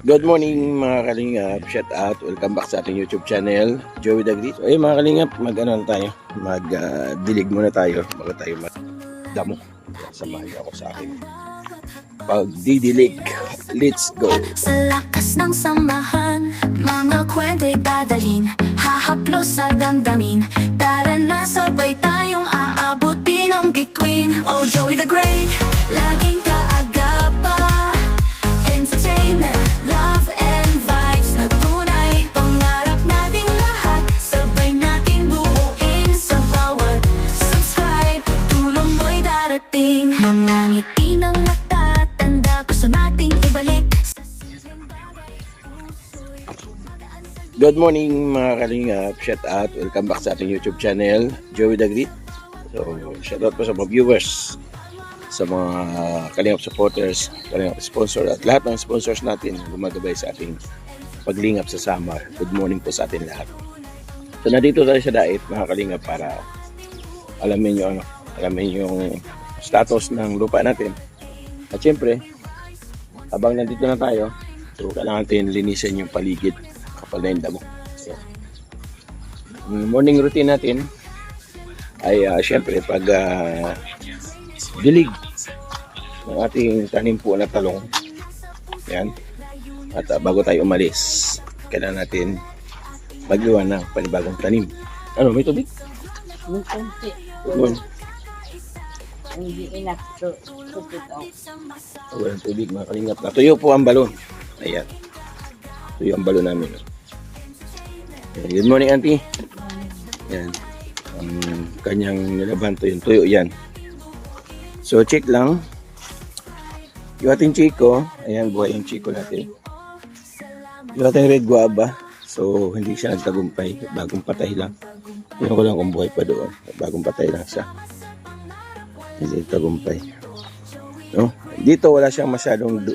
Good morning mga kalingap, shout out, welcome back sa ating YouTube channel, Joey Dagrit. So ayun mga kalingap, dilig muna tayo bago tayo magdamo. Samahan ako sa akin pagdidilig. Let's go! Sa lakas ng samahan, mga kwento'y dadalhin, hahaplos sa damdamin. Tara na, sabay tayong aabutin ang bituin. Oh, Joey the Great, laging kaagapa. Entertainment, love and vibes na tunay. Pangarap nating lahat, sabay nating buuin. Sa bawat subscribe, tulong mo'y darating. Mga ngiti ng mata, tanda gusto nating ibalik. Good morning mga kalingap, shout out, welcome back sa ating YouTube channel, Joey Dagrit. So shout out po sa mga viewers, sa mga kalingap supporters, kalingap sponsor at lahat ng sponsors natin gumagabay sa ating paglingap sa summer. Good morning po sa atin lahat. So nandito tayo sa Dait mga kalingap para alamin yung status ng lupa natin. At syempre, habang nandito na tayo, so kailangan natin linisin yung paligid kapal na yung damo. So, morning routine natin ay syempre pag dilig ng ating tanim po na talong. Yan. At bago tayo umalis, kailangan natin magluwan ng panibagong tanim. Ano, may tubig? May konti. Doon. Hindi enough to put it out. Walang tubig mga kalingap. Natuyo po ang balon. Ayan. Tuyo ang balon namin. Good morning, auntie. Yan. Ang kanyang nilaban tuyo yan. So, check lang. Yung ating chiko, ayan, buhay yung chiko natin. Yung ating red guava, so, hindi siya nagtagumpay. Bagong patay lang. Yun ko lang kung buhay pa doon. Bagong patay lang siya. Hindi nagtagumpay. No? Dito, wala siyang masyadong,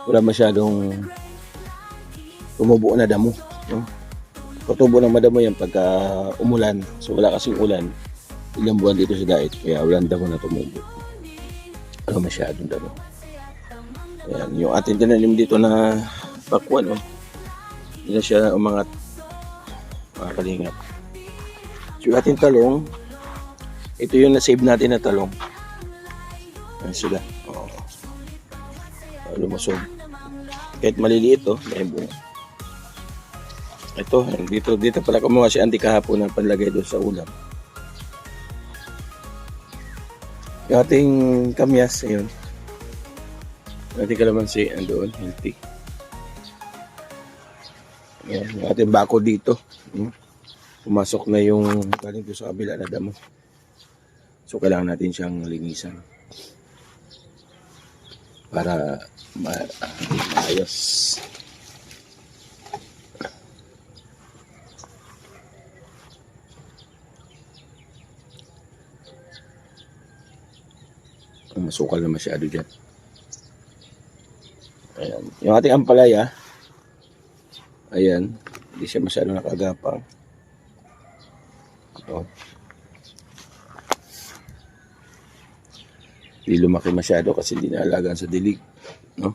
wala masyadong tumubuo na damo. No? Tutubo ng madamo yan pagka umulan. So, wala kasing ulan. Ilang buwan dito sa Dait, kaya walang damo na tumubo. Ano masyadong damo. Ayan, yung ating tinanim dito na pakwan, oh. Hindi na siya umangat. Mga kalingap. So, yung ating talong, ito yung na-save natin na talong. Ayan sila. Oh. Lumusog. Kahit maliliit, oh, may bunga. Ito, dito pala kumuha si auntie kahapon ng panlagay doon sa ulam. Yung ating kamyas, ayun. Yung ating kalamansi, andoon, healthy. Ayan, yung ating bako dito. Pumasok na yung galing doon sa kabila na damo. So, kailangan natin siyang linisan. Para maayos. Masukal na masyado dyan. Ayan. Yung ating ampalaya, ayan, hindi siya masyado nakagapang. Ito. Hindi lumaki masyado kasi hindi naalagaan sa dilig. No?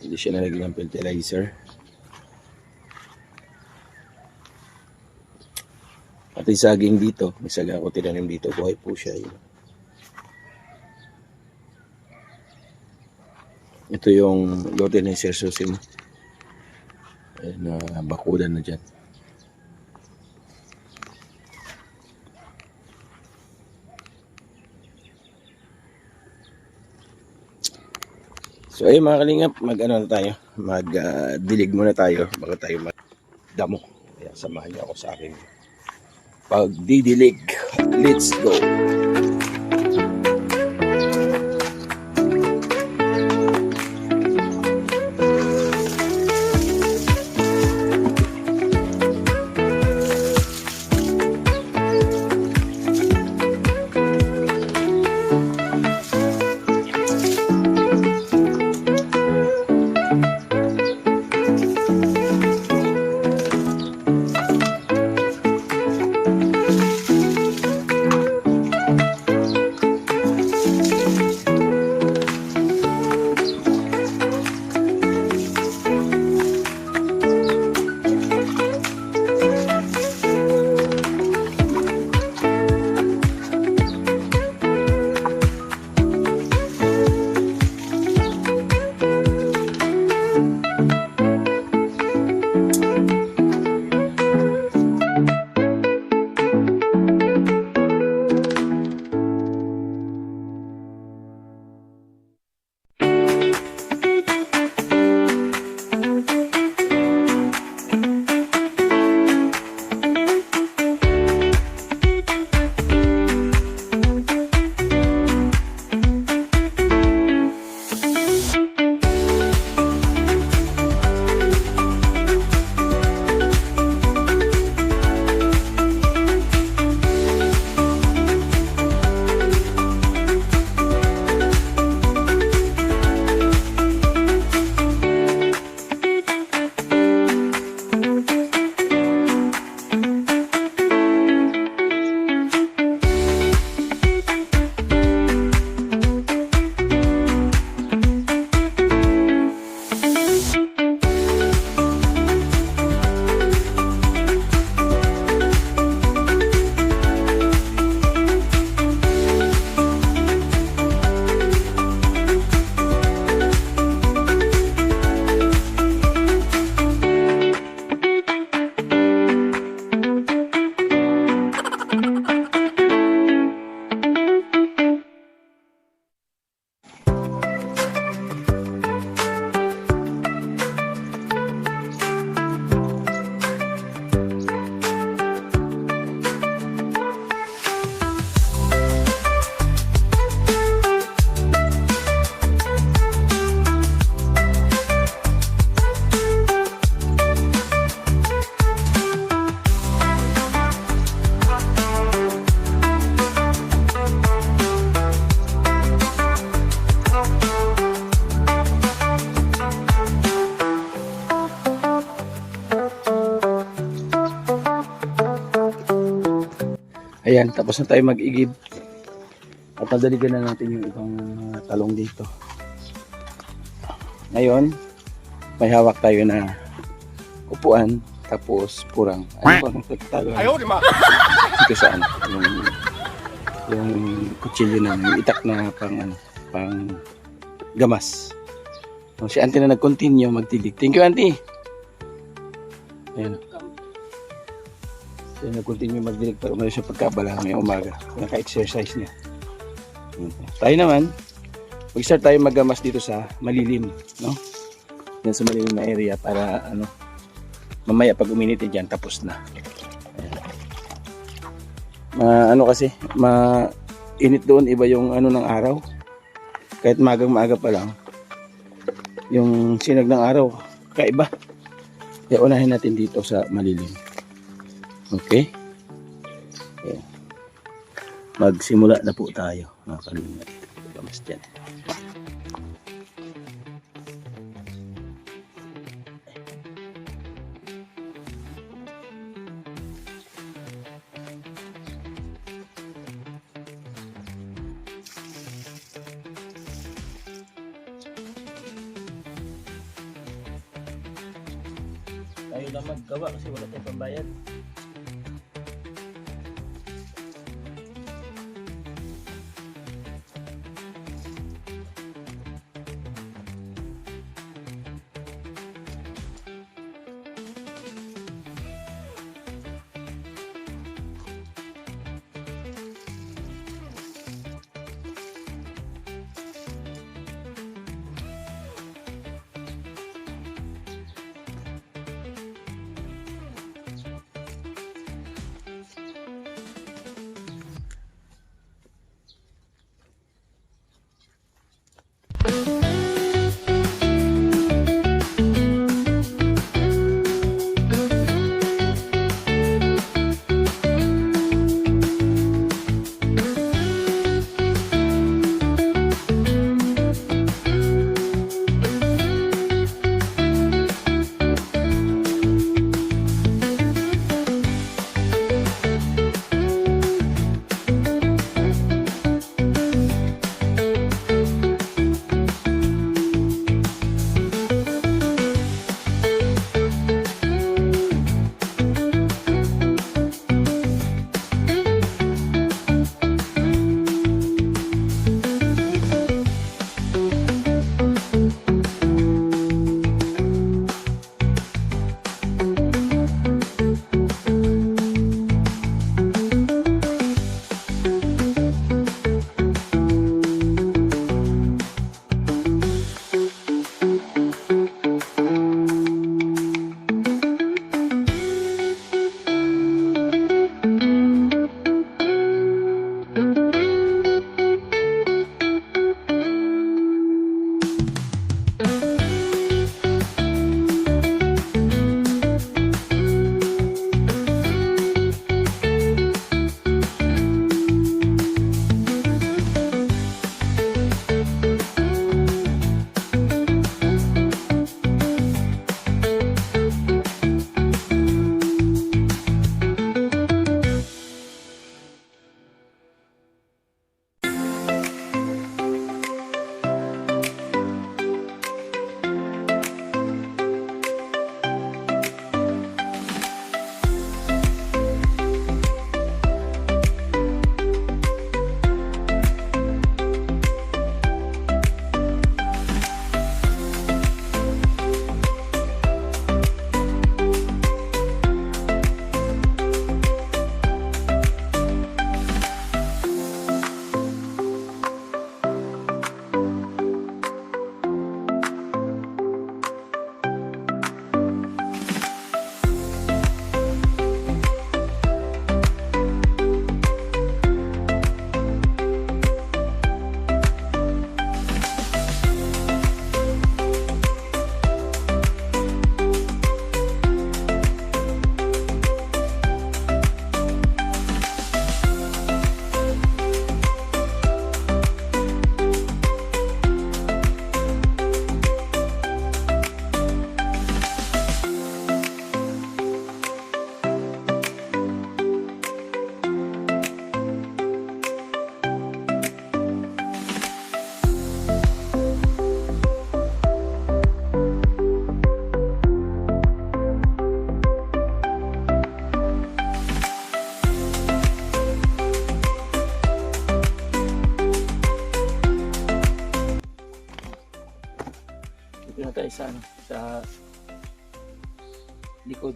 Hindi siya nalagyan ng fertilizer. At yung saging dito, may saging ako tinanim dito, buhay po siya. Yun. Ito yung lote ng sersosim. Na bakulan na dyan. So ayun mga kalingap, dilig muna tayo bago tayo magdamo. Kaya samahan niyo ako sa akin pagdidilig. Let's go! Ayan, tapos na tayo mag-igib. At nadaligan na natin yung ibang talong dito. Ngayon, may hawak tayo na upuan, tapos purang. Ano ba ang pagkatagal? Ayaw, di ma! Ito saan? Yung kutsilyo na, yung itak na pang gamas. So, si auntie na nag-continue magtilig. Thank you, auntie! Ayan. So, nag-continue magdilig pero meron siya pagkabala may umaga. Naka-exercise niya. Tayo naman, mag-start tayo maggamas dito sa malilim, no? Yan sa malilim na area para mamaya pag uminit dyan tapos na. Kasi mainit doon, iba yung ng araw. Kahit maaga pa lang, yung sinag ng araw kaiba. Kaya unahin natin dito sa malilim. Okay? Ayan. Magsimula na po tayo, mga kalingap. Gamas dyan. Tayo lang maggawa kasi wala tayong pambayad. sa ano, sa likod.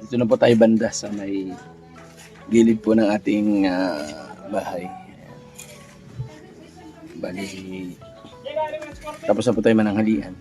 Dito na po tayo banda sa may gilid po ng ating bahay. Ayan. Bali, tapos na po tayo mananghalian.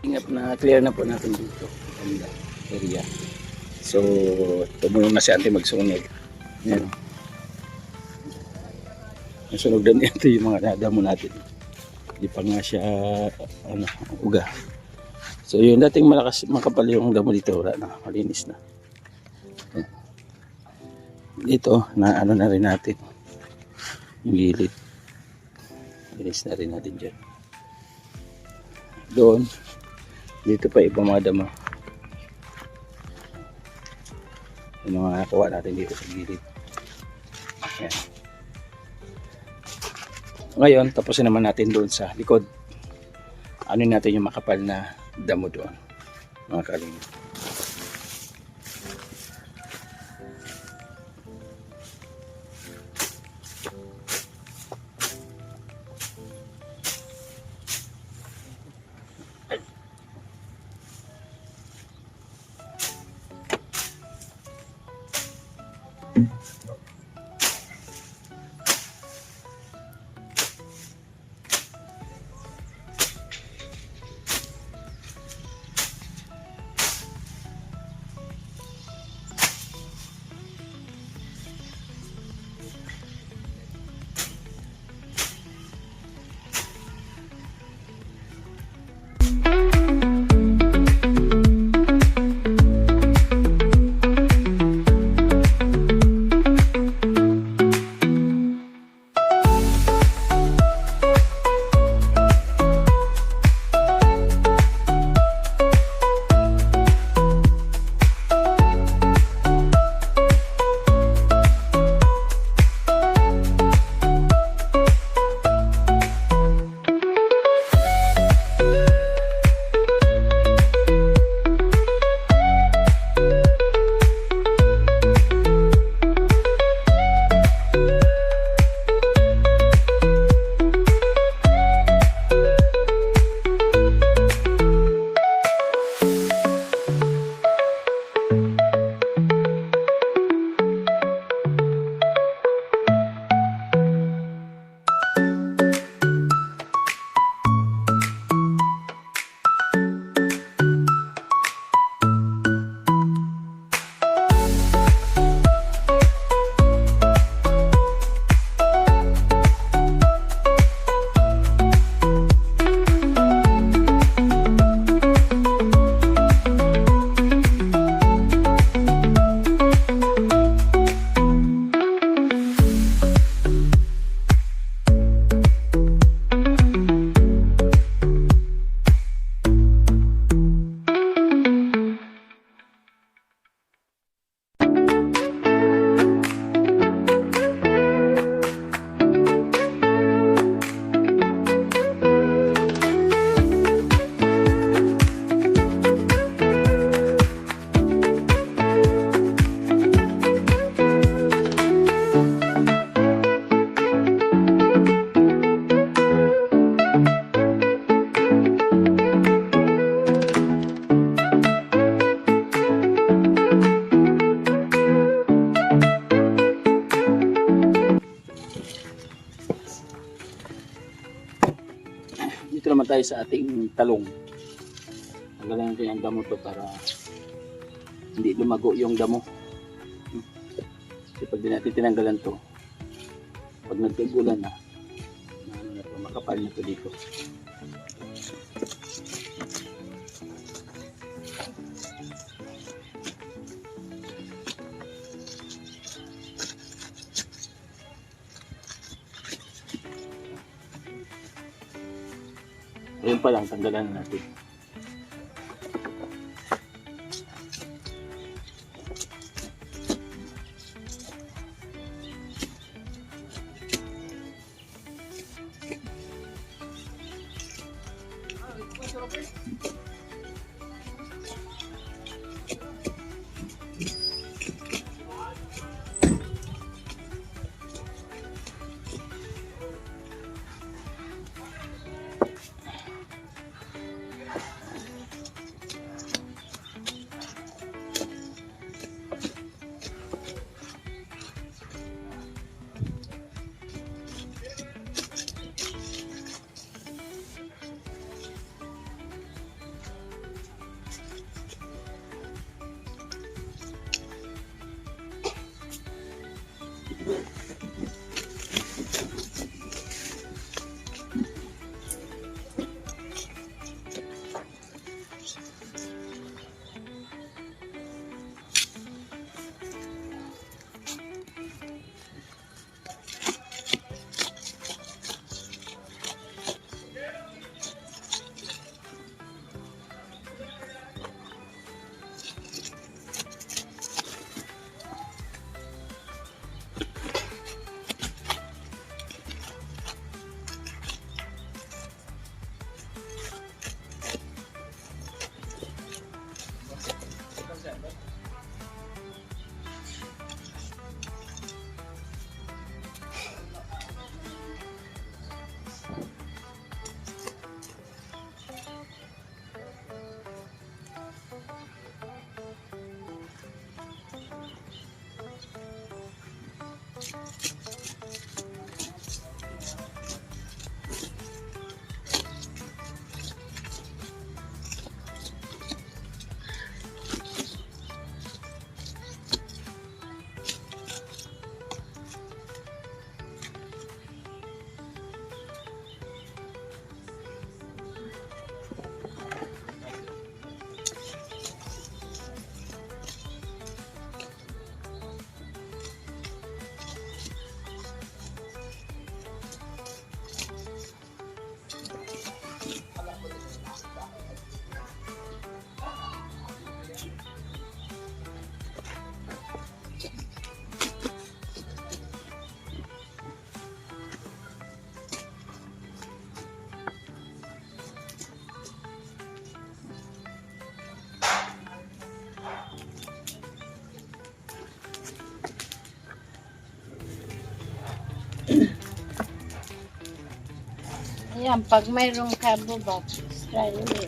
Ingat na clear na po natin dito ang area. So, tumulong na si Ate magsunod. Yan. Nasunog din ito yung mga damo natin. Hindi pa nga siya uga. So, yung dating malakas makapal yung damo dito, wala na, malinis na. Yan. Dito, na na rin natin yung gilid. Malinis na rin natin dyan. Doon, dito pa iba mga damo. Yung mga nakuha natin dito sa gilid. Ayan. Ngayon, tapusin naman natin doon sa likod. Ano natin yung makapal na damo doon, mga kalingap. dito naman tayo sa ating talong. Tanggalan natin ang damo to para hindi lumago yung damo. Kasi pag di natin tinanggalan to, pag nagtag-ulan na, makapal na to dito. Ayun pa lang, tanggalan natin. Ayan, pag mayroong carbo box, try ulit.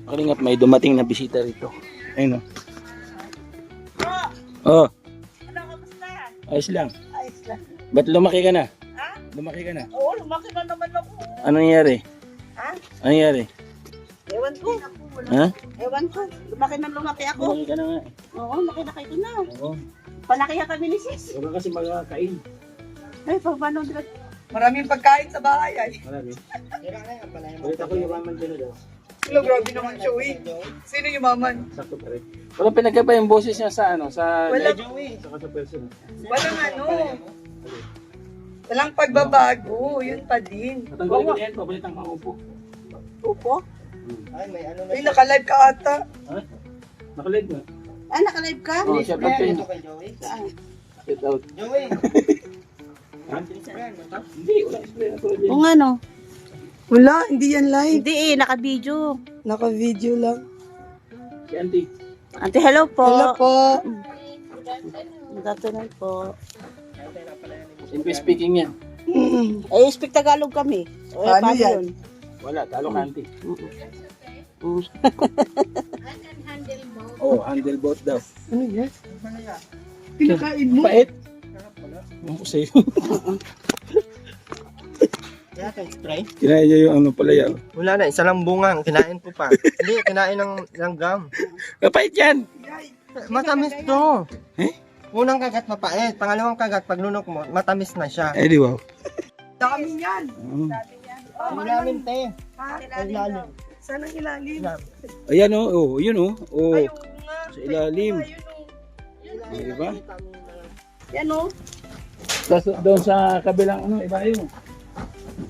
Kalingap, may dumating na bisita rito. Ayun o. Oh. Ano, kamusta? Ayos lang. Ayos lang. Ba't lumaki ka na? Ha? Lumaki ka na? Oo, lumaki na naman ako. Ano nangyari? Ha? Ano nangyari? Ewan ko. Ha? Ewan ko. Lumaki na lumaki ako. Lumaki ka na nga. Oo, laki-laki ko na. Oo. Palaki ka kami ni sis. Huwag ka kasi magkakain. Ay, paano dito? Maraming pagkain sa bahay ay. Marami. Ulit ako yumaman dyan daw. Hello, grabe naman siya, uy. Sino yung maman? Sakto pa rin. Walang pinagkaiba yung boses niya sa ano, sa Wala. live, saka sa person. Walang ano. Walang pagbabago. Yun pa din. Natanggalin ko na yan, pabalit ang maupo. Upo? Uy, naka-live ka ata. Ha? Nakalive na. Ah, naka-live ka? Oo, shout out kayo. Saan? Shout out. Ha? Hindi, wala explain na tulad yan. Kung ano? Wala, hindi yan live. Hindi naka-video. Naka-video lang. Si Auntie. Ate, hello po. Hello po. Good afternoon po. English speaking yan. Eh, speak Tagalog kami. Paano yan? Wala, talo ka Auntie. Mm. Oh, handle boat daw. Ano yan? Pinakain mo? Pait. Ewan ko sa'yo. Kinain niya yung ano palaya. Wala na, isa lang bunga. Kinain ko pa. Hindi, kinain ng langgam. Kapait yan! Matamis to. Unang kagat mapait. Pangalawang kagat, pag lunok mo, matamis na siya. Eh di wow. Dami yan. Ilalim, te. Ha? Ilalim. Saan ang ilalim? Ayan o, oh, yun o. Oh. Ay, oo nga. Sa ilalim. Ayun, oh. Di ba? Yan o. Tapos doon sa kabilang ano, iba yun.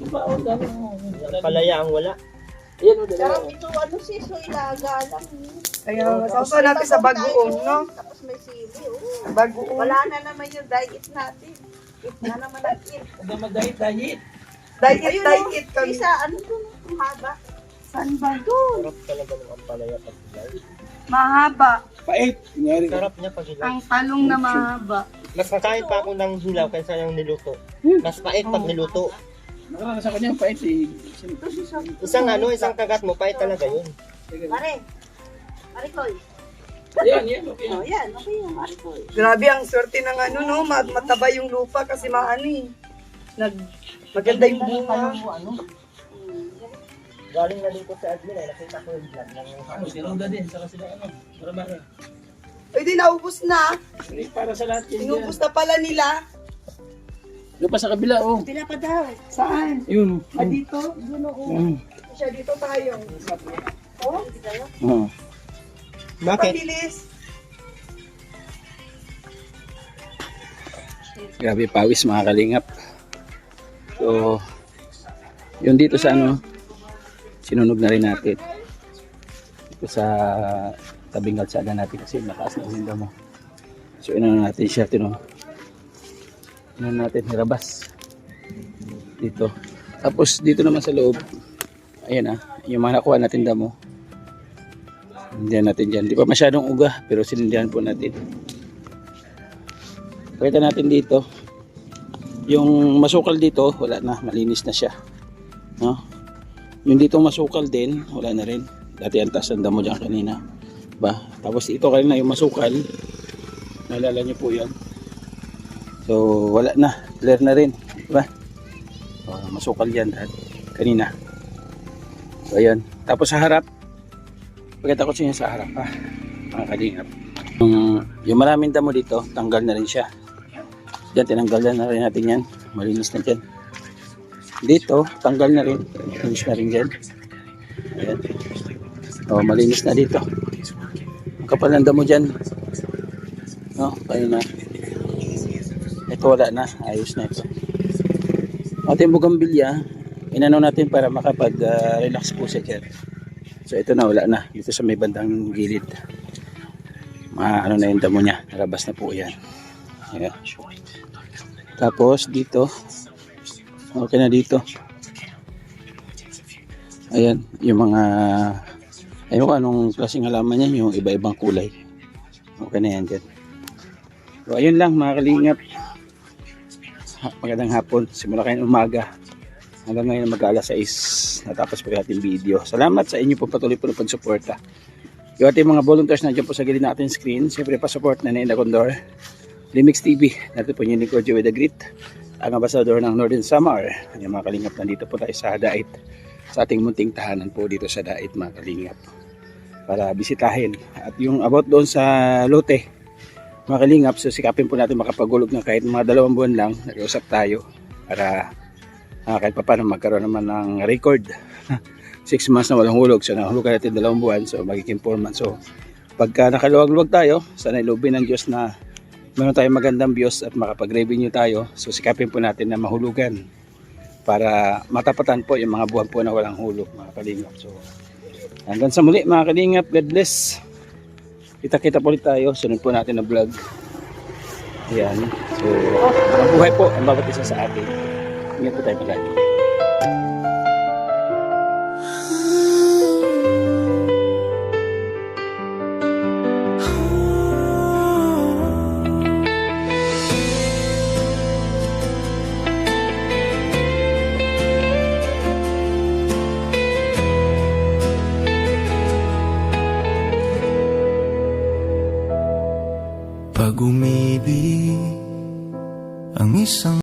Iba o, dami mo. Palaya ang wala. Ayan o, dalawa. Sarap ito, ano sis, so ilaga lang. Kaya masausaw natin sa bagoong, no? Tapos may sili, oh. Bagoong. Wala na naman yung diet natin. Eat na naman ang eat. Huwag na mag-diet. Diet kami. Isa, ano to, ang haba. Saan ba doon? Sarap talaga ng ang palaya pag hilaw. Mahaba. Pait. Kunyari ka. Sarap niya pag hilaw. Ang talong na mahaba. Mas kakain pa ako ng hilaw kaysa yung niluto. Mas pait pag niluto. Nakakasa ko niya yung pait eh. Isang kagat mo, pait talaga yun. Mare. Maricol. Ayan, yan. Okay. Oh, yan. Okay yung Maricol. Grabe ang swerte ng ano, no? Mataba yung lupa kasi maano eh. Maganda yung bunga. Galing na din ko sa admin, nakita ko yung vlog ng Ano, sinunda din. Saka sila ano. Marabara. Ay, di naubos na. Para sa lahat yun. Inubos na pala nila. Doon pa sa kabila, oh. Pila pa daw. Saan? Yun. Ah, dito? Mm. Siya, dito tayo. Oh, Oh. Bakit? pabilis. Grabe pawis mga kalingap. So, yun dito sa ano, sinunog na rin natin. Dito sa tabing kalsada natin kasi mataas na ulinda mo. So, inano natin siya, inano natin, hirabas. Dito. Tapos dito naman sa loob, ayan yung mga nakuha natin damo. Sindihan natin dyan. Di pa masyadong uga, pero sinindihan po natin. Pakita natin dito. Yung masukal dito, wala na. Malinis na siya. No? Yung dito masukal din, wala na rin. Dati ang taas ang damo dyan kanina. Ba? Tapos ito kanina yung masukal. Naalala nyo po yan. So, wala na. Clear na rin. Diba? Masukal yan kanina. So, ayan. Tapos sa harap, pakita ko sa inyo sa harap mga kalingap. Yung maraming damo dito, tanggal na rin siya. Diyan, tinanggal na rin natin yan. Malinis na dyan. Dito, tanggal na rin. Malinis na rin dyan. Ayan. O, malinis na dito. Ang kapal ng damo dyan. No, kayo na. Ito wala na. Ayos na ito. Ating bugambilya, inano natin para makapag-relax po siya dyan. So ito na, wala na. Dito sa may bandang gilid. Ano na yung damo niya. Narabas na po yan. Ayan. Tapos dito. Okay na dito. Ayan. Yung mga ayun ko anong klaseng halaman niya. Yung iba-ibang kulay. Okay na yan dyan. So ayun lang mga kalingap. Magandang hapon. Simula kayo umaga. Hanggang ngayon mag-alas 6 natapos po ating video. Salamat sa inyo po patuloy po ng pagsuporta. Yung ating mga volunteers na dyan po sa gilid natin screen. Siyempre pa-support na Nina Condor. Limix TV. Natin po yung lingkod with the grit. Ang ambassador ng Northern Samar. Yung mga kalingap nandito po tayo sa Dait. Sa ating munting tahanan po dito sa Dait mga kalingap. Para bisitahin. At yung about doon sa lote. mga kalingap, so sikapin po natin makapagulog ng kahit mga 2 buwan lang. Nag-usap tayo para kahit pa paano magkaroon naman ng record. 6 months na walang hulog, so nahulugan natin 2 buwan, so magiging 4 months. So pagka nakaluwag-luwag tayo, sana ilubin ng Diyos na meron tayong magandang views at makapag-revenue tayo. So sikapin po natin na mahulugan para matapatan po yung mga buwan po na walang hulog, mga kalingap. So hanggang sa muli mga kalingap, God bless. Kita-kita po ulit tayo, sunod po natin na vlog. Ayan, so mabuhay po ang bawat isa sa atin. Ingat po tayo palagi. Pag umibig ang isang